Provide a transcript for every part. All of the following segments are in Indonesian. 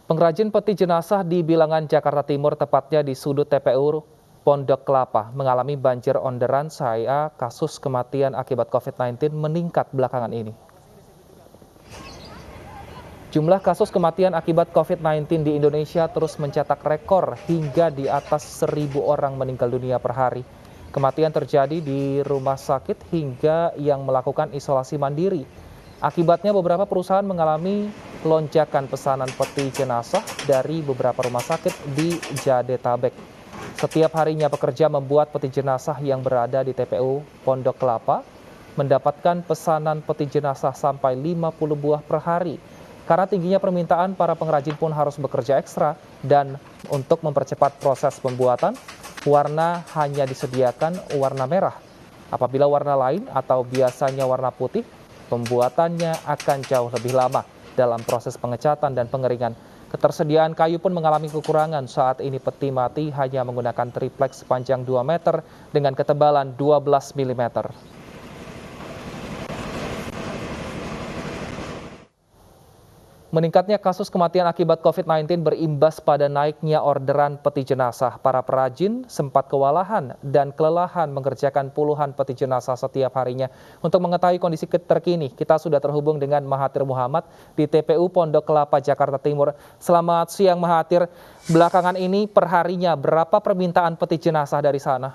Pengrajin peti jenazah di Bilangan, Jakarta Timur, tepatnya di sudut TPU Pondok Kelapa, mengalami banjir orderan saya kasus kematian akibat COVID-19 meningkat belakangan ini. Jumlah kasus kematian akibat COVID-19 di Indonesia terus mencetak rekor hingga di atas 1.000 orang meninggal dunia per hari. Kematian terjadi di rumah sakit hingga yang melakukan isolasi mandiri. Akibatnya beberapa perusahaan mengalami lonjakan pesanan peti jenazah dari beberapa rumah sakit di Jadetabek. Setiap harinya pekerja membuat peti jenazah yang berada di TPU Pondok Kelapa mendapatkan pesanan peti jenazah sampai 50 buah per hari. Karena tingginya permintaan, para pengrajin pun harus bekerja ekstra dan untuk mempercepat proses pembuatan, warna hanya disediakan warna merah. Apabila warna lain atau biasanya warna putih, pembuatannya akan jauh lebih lama dalam proses pengecatan dan pengeringan. Ketersediaan kayu pun mengalami kekurangan. Saat ini peti mati hanya menggunakan triplex sepanjang 2 meter dengan ketebalan 12 mm. Meningkatnya kasus kematian akibat COVID-19 berimbas pada naiknya orderan peti jenazah. Para perajin sempat kewalahan dan kelelahan mengerjakan puluhan peti jenazah setiap harinya. Untuk mengetahui kondisi terkini, kita sudah terhubung dengan Mahathir Muhammad di TPU Pondok Kelapa, Jakarta Timur. Selamat siang Mahathir, belakangan ini perharinya berapa permintaan peti jenazah dari sana?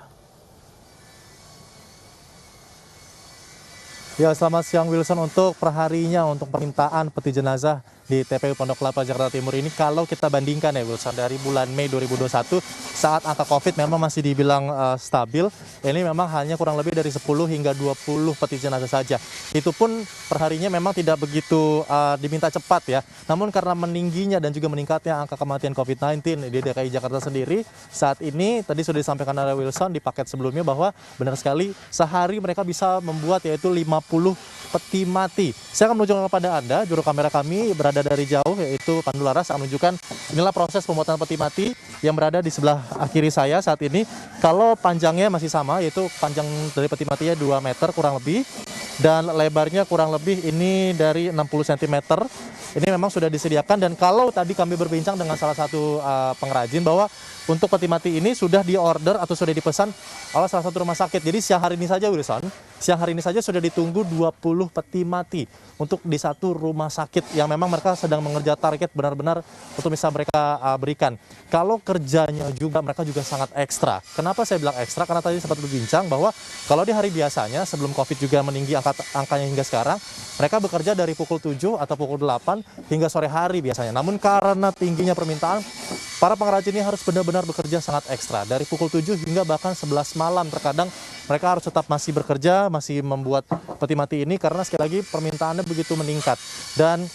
Ya, selamat siang Wilson. Untuk perharinya untuk permintaan peti jenazah di TPU Pondok Kelapa, Jakarta Timur ini, kalau kita bandingkan ya Wilson, dari bulan Mei 2021 saat angka COVID memang masih dibilang stabil, ini memang hanya kurang lebih dari 10 hingga 20 peti jenazah saja. Itu pun perharinya memang tidak begitu diminta cepat ya. Namun karena meningginya dan juga meningkatnya angka kematian COVID-19 di DKI Jakarta sendiri, saat ini tadi sudah disampaikan oleh Wilson di paket sebelumnya bahwa benar sekali sehari mereka bisa membuat yaitu 50 peti mati. Saya akan menunjukkan kepada Anda, juru kamera kami berada dari jauh, yaitu Pandu Laras, akan menunjukkan inilah proses pembuatan peti mati yang berada di sebelah kiri saya saat ini. Kalau panjangnya masih sama, yaitu panjang dari peti matinya 2 meter kurang lebih, dan lebarnya kurang lebih ini dari 60 cm. Ini memang sudah disediakan, dan kalau tadi kami berbincang dengan salah satu pengrajin bahwa untuk peti mati ini sudah diorder atau sudah dipesan oleh salah satu rumah sakit. Jadi siang hari ini saja Wilson, siang hari ini saja sudah ditunggu 20 peti mati untuk di satu rumah sakit yang memang mereka sedang mengejar target benar-benar untuk bisa mereka berikan. Kalau kerjanya juga mereka juga sangat ekstra. Kenapa saya bilang ekstra? Karena tadi sempat berbincang bahwa kalau di hari biasanya sebelum COVID juga meninggi angkanya hingga sekarang, mereka bekerja dari pukul 7 atau pukul 8 hingga sore hari biasanya. Namun karena tingginya permintaan, para pengrajin ini harus benar-benar bekerja sangat ekstra. Dari pukul 7 hingga bahkan 11 malam terkadang mereka harus tetap masih bekerja, masih membuat peti mati ini karena sekali lagi permintaannya begitu meningkat. Dan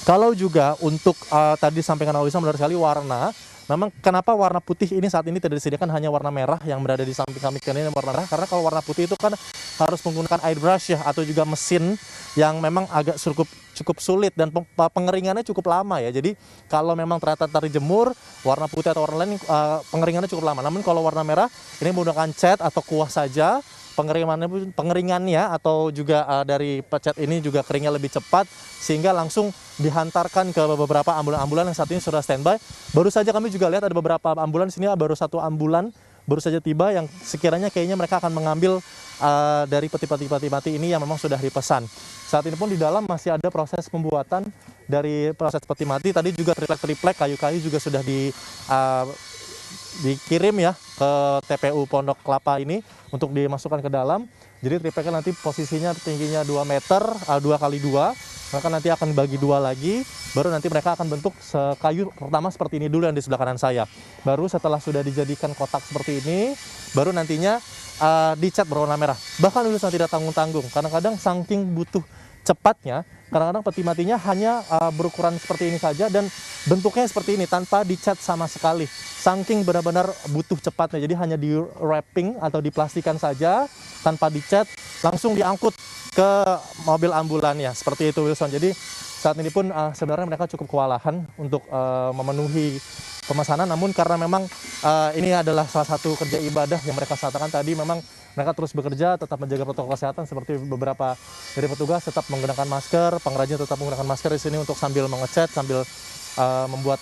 kalau juga untuk tadi disampaikan oleh Wilson, benar sekali warna. Memang kenapa warna putih ini saat ini tidak disediakan, hanya warna merah yang berada di samping kami ini warna merah, karena kalau warna putih itu kan harus menggunakan airbrush ya, atau juga mesin yang memang agak cukup sulit dan pengeringannya cukup lama ya. Jadi kalau memang ternyata dijemur warna putih atau warna lain pengeringannya cukup lama. Namun kalau warna merah ini menggunakan cat atau kuah saja, pengeringannya atau juga dari cat ini juga keringnya lebih cepat sehingga langsung dihantarkan ke beberapa ambulan-ambulan yang saat ini sudah standby. Baru saja kami juga lihat ada beberapa ambulan, di sini baru satu ambulan baru saja tiba yang sekiranya kayaknya mereka akan mengambil dari peti mati ini yang memang sudah dipesan. Saat ini pun di dalam masih ada proses pembuatan dari proses peti mati. Tadi juga triplek kayu-kayu juga sudah dikirim ya ke TPU Pondok Kelapa ini untuk dimasukkan ke dalam. Jadi tripleknya nanti posisinya tingginya 2 meter, 2x2, maka nanti akan dibagi 2 lagi, baru nanti mereka akan bentuk kayu pertama seperti ini dulu yang di sebelah kanan saya. Baru setelah sudah dijadikan kotak seperti ini, baru nantinya dicat berwarna merah. Bahkan Wilson tidak tanggung-tanggung, kadang-kadang saking butuh cepatnya, kadang-kadang peti matinya hanya berukuran seperti ini saja dan bentuknya seperti ini tanpa dicat sama sekali. Saking benar-benar butuh cepatnya, jadi hanya di wrapping atau diplastikan saja tanpa dicat, langsung diangkut ke mobil ambulannya seperti itu Wilson. Jadi saat ini pun sebenarnya mereka cukup kewalahan untuk memenuhi pemesanan, namun karena memang ini adalah salah satu kerja ibadah yang mereka katakan tadi, memang mereka terus bekerja, tetap menjaga protokol kesehatan seperti beberapa dari petugas tetap menggunakan masker, pengrajin tetap menggunakan masker di sini untuk sambil mengecat, sambil membuat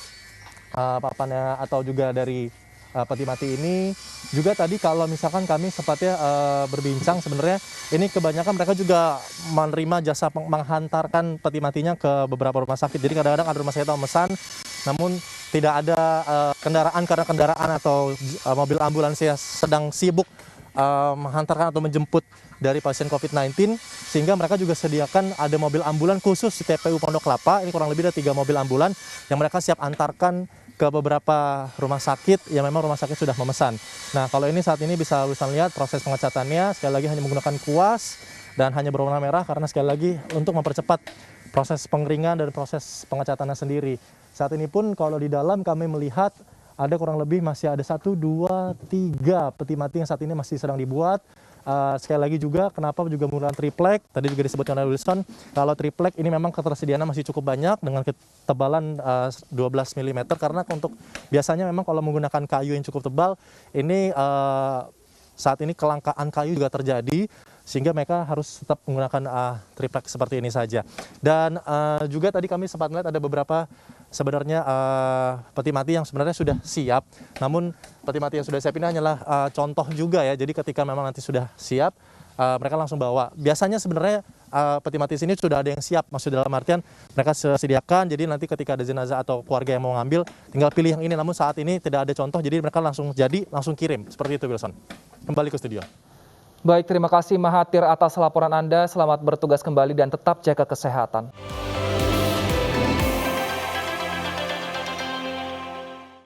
papannya atau juga dari peti mati ini. Juga tadi kalau misalkan kami sempatnya berbincang, sebenarnya ini kebanyakan mereka juga menerima jasa menghantarkan peti matinya ke beberapa rumah sakit. Jadi kadang-kadang ada rumah sakit yang memesan, namun tidak ada kendaraan karena kendaraan atau mobil ambulans yang sedang sibuk menghantarkan atau menjemput dari pasien COVID-19, sehingga mereka juga sediakan ada mobil ambulan khusus di TPU Pondok Kelapa. Ini kurang lebih ada 3 mobil ambulan yang mereka siap antarkan ke beberapa rumah sakit yang memang rumah sakit sudah memesan. Nah, kalau ini saat ini bisa lihat proses pengecatannya, sekali lagi hanya menggunakan kuas dan hanya berwarna merah karena sekali lagi untuk mempercepat proses pengeringan dan proses pengecatannya sendiri. Saat ini pun kalau di dalam kami melihat ada kurang lebih masih ada 1, 2, 3 peti mati yang saat ini masih sedang dibuat. Sekali lagi juga kenapa juga menggunakan triplek, tadi juga disebutkan oleh Wilson, kalau triplek ini memang ketersediaannya masih cukup banyak dengan ketebalan 12 mm, karena untuk biasanya memang kalau menggunakan kayu yang cukup tebal, ini saat ini kelangkaan kayu juga terjadi, sehingga mereka harus tetap menggunakan triplek seperti ini saja. Dan juga tadi kami sempat melihat ada beberapa sebenarnya peti mati yang sebenarnya sudah siap, namun peti mati yang sudah siap ini hanyalah contoh juga ya. Jadi ketika memang nanti sudah siap, mereka langsung bawa. Biasanya sebenarnya peti mati sini sudah ada yang siap, maksud dalam artian mereka sediakan, jadi nanti ketika ada jenazah atau keluarga yang mau ngambil, tinggal pilih yang ini. Namun saat ini tidak ada contoh, jadi mereka langsung kirim. Seperti itu, Wilson. Kembali ke studio. Baik, terima kasih Mahathir atas laporan Anda. Selamat bertugas kembali dan tetap jaga kesehatan.